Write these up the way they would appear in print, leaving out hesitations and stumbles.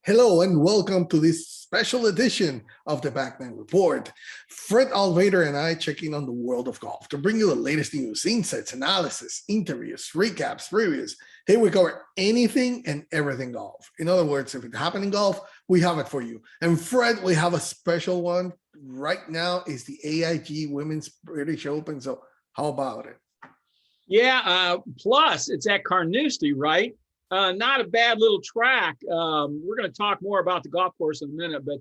Hello and welcome to this special edition of the Backman Report. Fred Altvater and I check in on the world of golf to bring you the latest news, insights, analysis, interviews, recaps, previews. Here we cover anything and everything golf. In other words, if it happened in golf, we have it for you. And Fred, we have a special one. Right now is the AIG Women's British Open. So how about it? Yeah, plus it's at Carnoustie, right? Not a bad little track. We're going to talk more about the golf course in a minute, but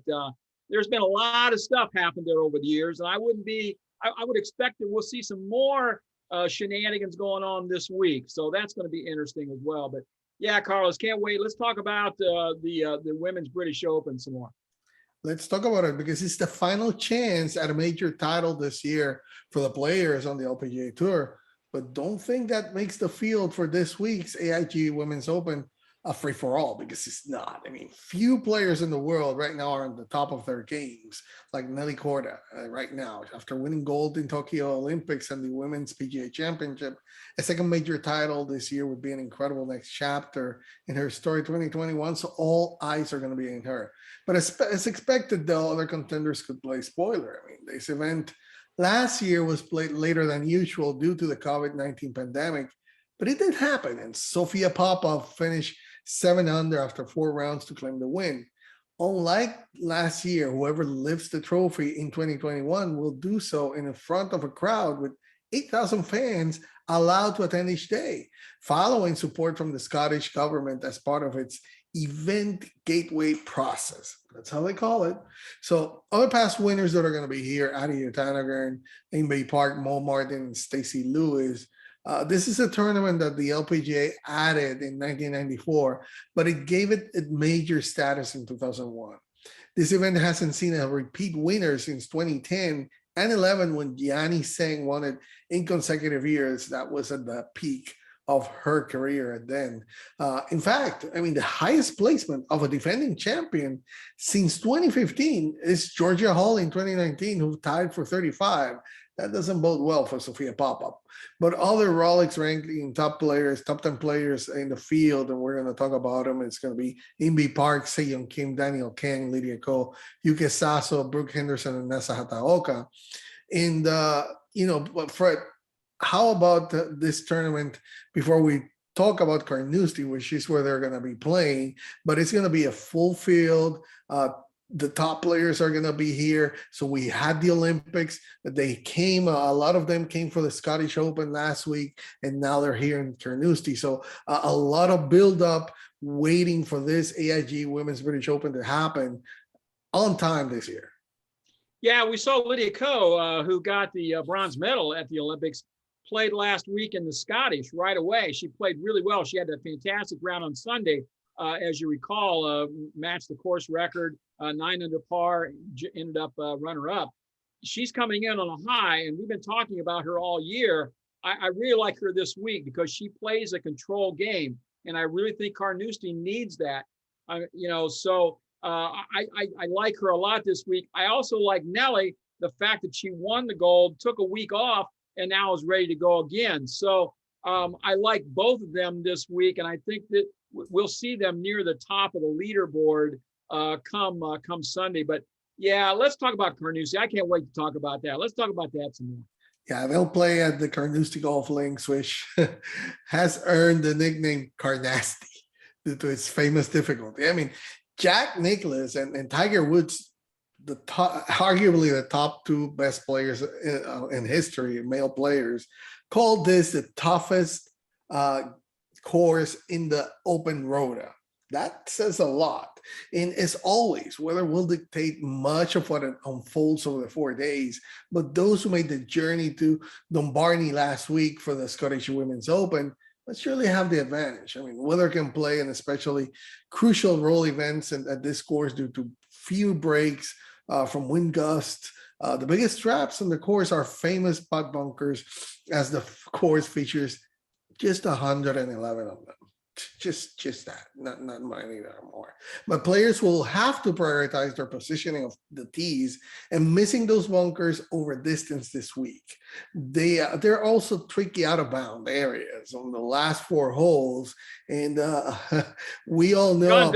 there's been a lot of stuff happened there over the years, and I would expect that we'll see some more shenanigans going on this week. So that's going to be interesting as well. But yeah, Carlos, can't wait. Let's talk about the Women's British Open some more. Let's talk about it because it's the final chance at a major title this year for the players on the LPGA Tour. But don't think that makes the field for this week's AIG Women's Open a free-for-all, because it's not. I mean, few players in the world right now are on the top of their games, like Nelly Korda right now, after winning gold in Tokyo Olympics and the Women's PGA Championship. A second major title this year would be an incredible next chapter in her story 2021, so all eyes are going to be in her. But as expected, though, other contenders could play spoiler. I mean, this event last year was played later than usual due to the COVID-19 pandemic, but it did happen, and Sophia Popov finished 7 under after 4 rounds to claim the win. Unlike last year, whoever lifts the trophy in 2021 will do so in front of a crowd with 8,000 fans allowed to attend each day, following support from the Scottish government as part of its event gateway process. That's how they call it. So other past winners that are going to be here: Adi Utanagar, Ainby Park, Mo Martin, and Stacey Lewis. This is a tournament that the LPGA added in 1994, but it gave it a major status in 2001. This event hasn't seen a repeat winner since 2010 and 11, when Gianni Tseng won it in consecutive years. That was at the peak of her career. And then, in fact, I mean, the highest placement of a defending champion since 2015 is Georgia Hall in 2019, who tied for 35. That doesn't bode well for Sophia Popov. But other Rolex ranking top 10 players in the field, and we're going to talk about them. It's going to be Ainby Park, Seyoung Kim, Daniel Kang, Lydia Ko, Yuki Sasso, Brooke Henderson, and Nessa Hataoka. And, but Fred, how about this tournament before we talk about Carnoustie, which is where they're going to be playing? But it's going to be a full field. The top players are going to be here. So we had the Olympics. They came, a lot of them came for the Scottish Open last week, and now they're here in Carnoustie. So a lot of build-up waiting for this AIG Women's British Open to happen on time this year. Yeah, we saw Lydia Ko, who got the bronze medal at the Olympics, played last week in the Scottish right away. She played really well. She had a fantastic round on Sunday, as you recall, matched the course record, 9 under par, ended up runner-up. She's coming in on a high, and we've been talking about her all year. I really like her this week because she plays a control game, and I really think Carnoustie needs that. I like her a lot this week. I also like Nelly, the fact that she won the gold, took a week off, and now is ready to go again. So I like both of them this week, and I think that we'll see them near the top of the leaderboard come Sunday. But yeah, let's talk about Carnoustie. I can't wait to talk about that. Let's talk about that some more. Yeah, they'll play at the Carnoustie Golf Links, which has earned the nickname Carnasty due to its famous difficulty. I mean, Jack Nicklaus and Tiger Woods, arguably the top 2 best players in history, male players, called this the toughest course in the open rota. That says a lot. And as always, weather will dictate much of what unfolds over the 4 days, but those who made the journey to Dumbarton last week for the Scottish Women's Open must surely have the advantage. I mean, weather can play an especially crucial role events at this course due to few breaks from wind gusts. The biggest traps on the course are famous putt bunkers, as the course features just 111 of them. Just that. not mine either more. But players will have to prioritize their positioning of the tees and missing those bunkers over distance this week. They're also tricky out of bound areas on the last 4 holes, and we all know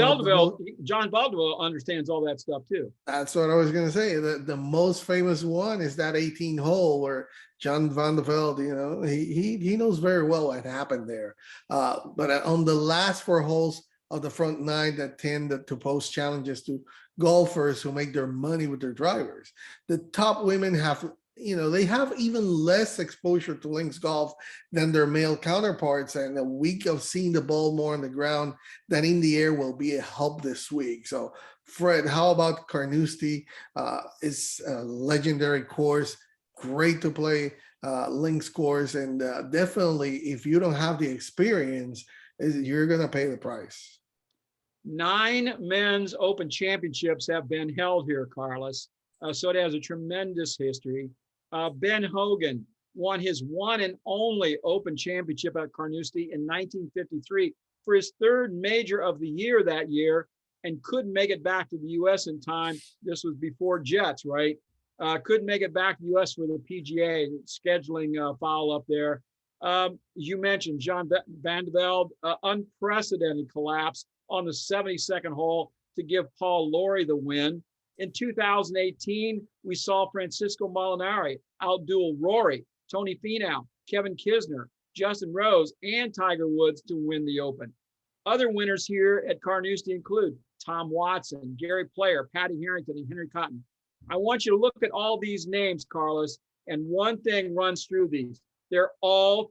John Valdeville understands all that stuff too. That's what I was going to say. The most famous one is that 18 hole where John Van der Velde, he knows very well what happened there. But on the last 4 holes of the front 9 that tend to pose challenges to golfers who make their money with their drivers, the top women have, they have even less exposure to links golf than their male counterparts. And a week of seeing the ball more on the ground than in the air will be a help this week. So, Fred, how about Carnoustie? It's a legendary course. Great to play links course, and definitely if you don't have the experience, you're gonna pay the price. 9 men's open championships have been held here, Carlos. So it has a tremendous history. Ben Hogan won his one and only open championship at Carnoustie in 1953 for his 3rd major of the year that year, and couldn't make it back to the US in time. This was before jets, right? Couldn't make it back to the U.S. for the PGA scheduling foul up there. You mentioned John Van der Velde, unprecedented collapse on the 72nd hole to give Paul Lawrie the win. In 2018, we saw Francisco Molinari outduel Rory, Tony Finau, Kevin Kisner, Justin Rose, and Tiger Woods to win the Open. Other winners here at Carnoustie include Tom Watson, Gary Player, Patty Harrington, and Henry Cotton. I want you to look at all these names, Carlos, and one thing runs through these. They're all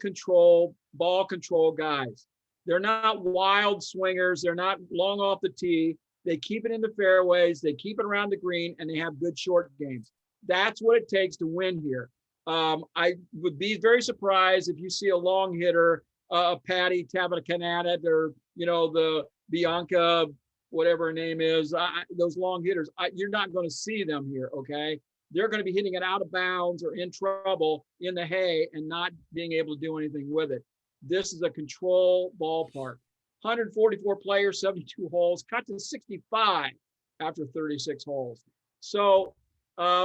ball control guys. They're not wild swingers. They're not long off the tee. They keep it in the fairways. They keep it around the green, and they have good short games. That's what it takes to win here. I would be very surprised if you see a long hitter, a Patty Tavakananet, or, the Bianca, whatever her name is, those long hitters, you're not going to see them here, okay? They're going to be hitting it out of bounds or in trouble in the hay and not being able to do anything with it. This is a control ballpark. 144 players, 72 holes, cut to 65 after 36 holes. So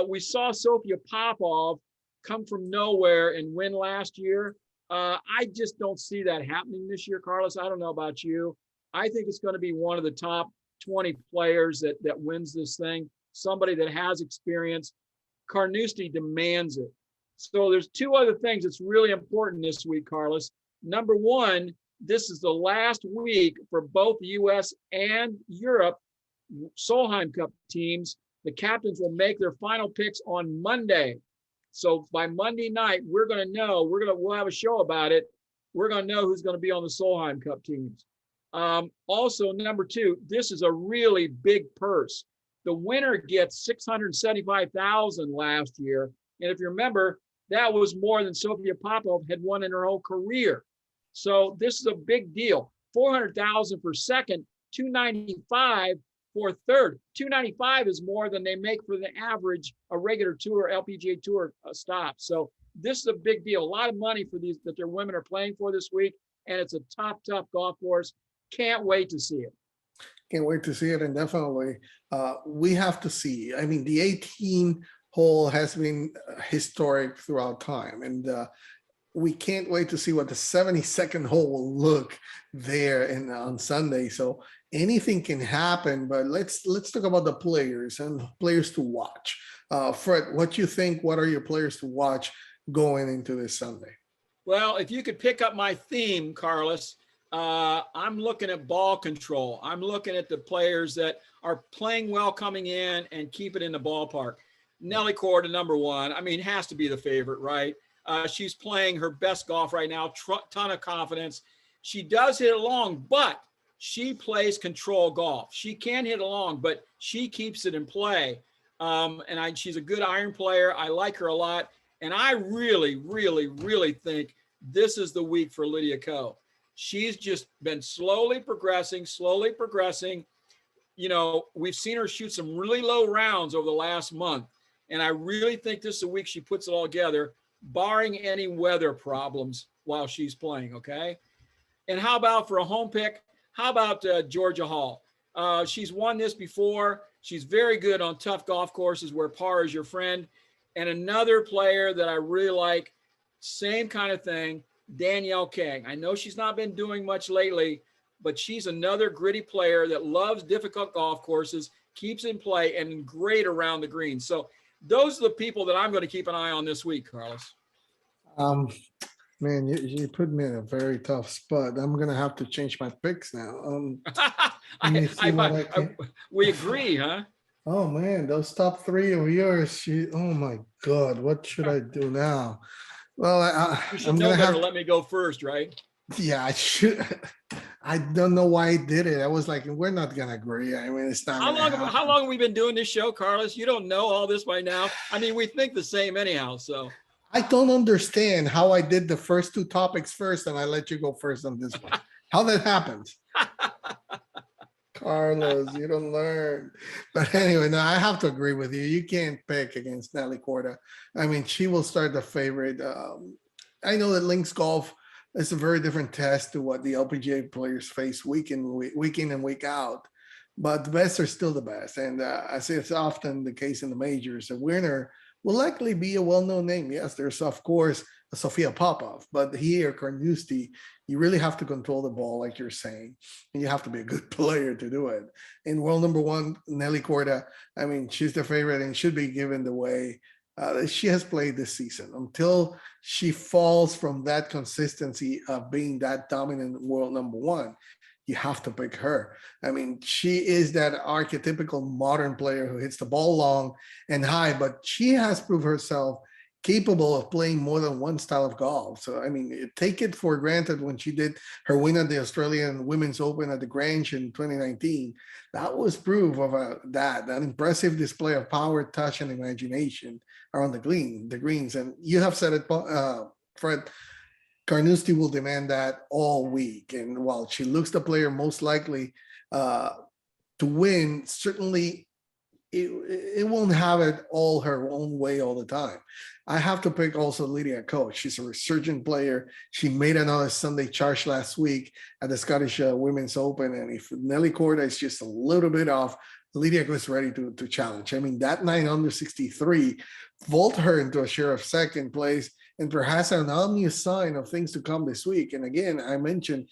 we saw Sophia Popov come from nowhere and win last year. I just don't see that happening this year, Carlos. I don't know about you. I think it's going to be one of the top 20 players that wins this thing, somebody that has experience. Carnoustie demands it. So there's 2 other things that's really important this week, Carlos. Number 1, this is the last week for both the U.S. and Europe Solheim Cup teams. The captains will make their final picks on Monday. So by Monday night, we're going to know, we'll have a show about it. We're going to know who's going to be on the Solheim Cup teams. Also, number 2, this is a really big purse. The winner gets $675,000 last year. And if you remember, that was more than Sophia Popov had won in her whole career. So this is a big deal. $400,000 for second, $295,000 for third. $295,000 is more than they make for the average a regular tour, LPGA Tour stop. So this is a big deal. A lot of money for these that their women are playing for this week, and it's a top golf course. Can't wait to see it. Can't wait to see it, and definitely we have to see. I mean, the 18 hole has been historic throughout time, and we can't wait to see what the 72nd hole will look there on Sunday. So anything can happen, but let's talk about the players and players to watch. Fred, what you think? What are your players to watch going into this Sunday? Well, if you could pick up my theme, Carlos, I'm looking at ball control. I'm looking at the players that are playing well coming in and keep it in the ballpark. Nelly Korda, number 1. I mean, has to be the favorite, right? She's playing her best golf right now, ton of confidence. She does hit it long, but she plays control golf. She can hit it long, but she keeps it in play. She's a good iron player. I like her a lot. And I really, really, really think this is the week for Lydia Ko. She's just been slowly progressing. We've seen her shoot some really low rounds over the last month. And I really think this is the week she puts it all together, barring any weather problems while she's playing, okay? And how about for a home pick? How about Georgia Hall? She's won this before. She's very good on tough golf courses where par is your friend. And another player that I really like, same kind of thing, Danielle Kang. I know she's not been doing much lately, but she's another gritty player that loves difficult golf courses, keeps in play, and great around the green. So those are the people that I'm going to keep an eye on this week, Carlos. Um, Man, you put me in a very tough spot. I'm gonna have to change my picks now. Let me see what I can. We agree, huh? Oh man, those top three of yours. Oh my God, what should I do now? Well, You should I'm know gonna better. have. Let me go first, right? Yeah, I should. I don't know why I did it. I was like, we're not gonna agree. I mean, it's not. How long have we been doing this show, Carlos? You don't know all this by now. I mean, we think the same anyhow. So I don't understand how I did the first two topics first, and I let you go first on this one. How that happens? Carlos, you don't learn. But anyway, no, I have to agree with you. You can't pick against Nelly Corda. I mean, she will start the favorite. I know that links golf is a very different test to what the LPGA players face week in and week out. But the best are still the best. And I say it's often the case in the majors. A winner will likely be a well-known name. Yes, there's, of course, a Sophia Popov. But here, Carnoustie, you really have to control the ball, like you're saying, and you have to be a good player to do it. In world number one, Nelly Corda, I mean, she's the favorite and should be given the way she has played this season until she falls from that consistency of being that dominant world number one. You have to pick her. I mean, she is that archetypical modern player who hits the ball long and high, but she has proved herself capable of playing more than one style of golf. So, I mean, take it for granted when she did her win at the Australian Women's Open at the Grange in 2019. That was proof of that impressive display of power, touch, and imagination around the greens. And you have said it, Fred, Carnoustie will demand that all week. And while she looks the player most likely to win, certainly it won't have it all her own way all the time. I have to pick also Lydia Ko. She's a resurgent player. She made another Sunday charge last week at the Scottish Women's Open. And if Nelly Corda is just a little bit off, Lydia Ko is ready to challenge. I mean, that 9 under 63 vault her into a share of second place and perhaps an obvious sign of things to come this week. And again, I mentioned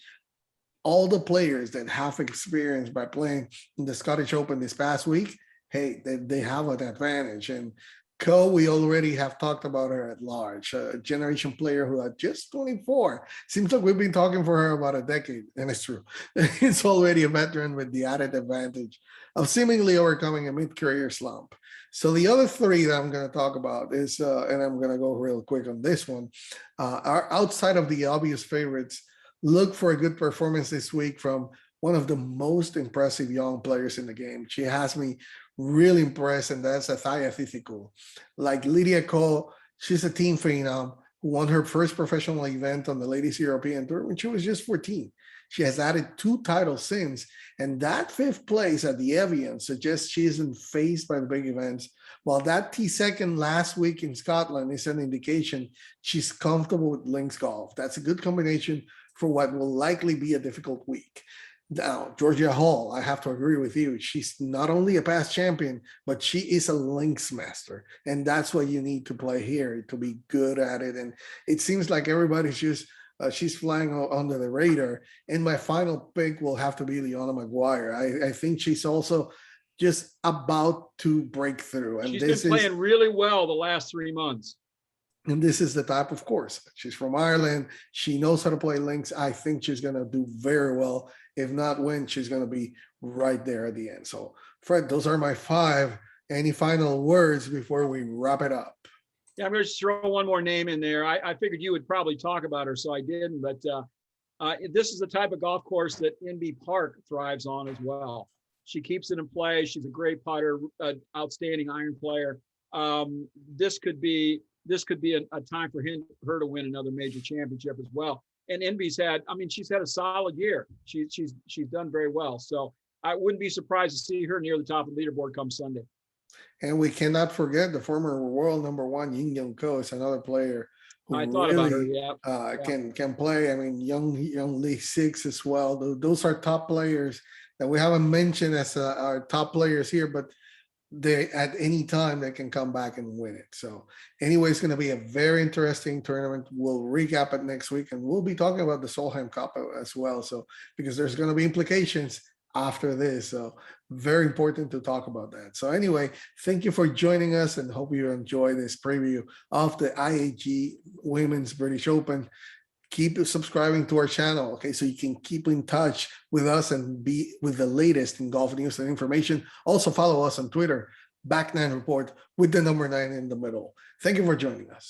all the players that have experience by playing in the Scottish Open this past week. Hey, they have an advantage. And Ko, we already have talked about her at large, a generation player who at just 24. Seems like we've been talking for her about a decade, and it's true. It's already a veteran with the added advantage of seemingly overcoming a mid-career slump. So the other three that I'm going to talk about is, and I'm going to go real quick on this one, are outside of the obvious favorites. Look for a good performance this week from one of the most impressive young players in the game. She has me really impressed, and that's Athaya Thithiku. Like Lydia Ko, she's a team phenom who won her first professional event on the Ladies European Tour when she was just 14. She has added 2 titles since, and that 5th place at the Evian suggests she isn't phased by the big events, while that T2 last week in Scotland is an indication she's comfortable with links golf. That's a good combination for what will likely be a difficult week. Now, Georgia Hall, I have to agree with you. She's not only a past champion, but she is a links master. And that's what you need to play here to be good at it. And it seems like everybody's just, she's flying under the radar. And my final pick will have to be Leona Maguire. I think she's also just about to break through. And she's been playing really well the last 3 months. And this is the type of course. She's from Ireland. She knows how to play links. I think she's going to do very well. If not win, she's going to be right there at the end. So, Fred, those are my 5. Any final words before we wrap it up? Yeah, I'm going to just throw one more name in there. I figured you would probably talk about her, so I didn't. But this is the type of golf course that NB Park thrives on as well. She keeps it in play. She's a great putter, outstanding iron player. This could be a time for her to win another major championship as well. And Envy's she's had a solid year. She's done very well. So I wouldn't be surprised to see her near the top of the leaderboard come Sunday. And we cannot forget the former world number 1 Ying Yun Ko is another player who I thought about her. really Yeah. Yeah. can play. I mean, young Lee Six as well. Those are top players that we haven't mentioned as our top players here, but they at any time they can come back and win it. So anyway, it's going to be a very interesting tournament. We'll recap it next week, and we'll be talking about the Solheim Cup as well. So because there's going to be implications after this, so very important to talk about that. So anyway, thank you for joining us, and hope you enjoy this preview of the IAG Women's British Open. Keep subscribing to our channel, okay, so you can keep in touch with us and be with the latest in golf news and information. Also follow us on Twitter, Back9 Report with the number 9 in the middle. Thank you for joining us.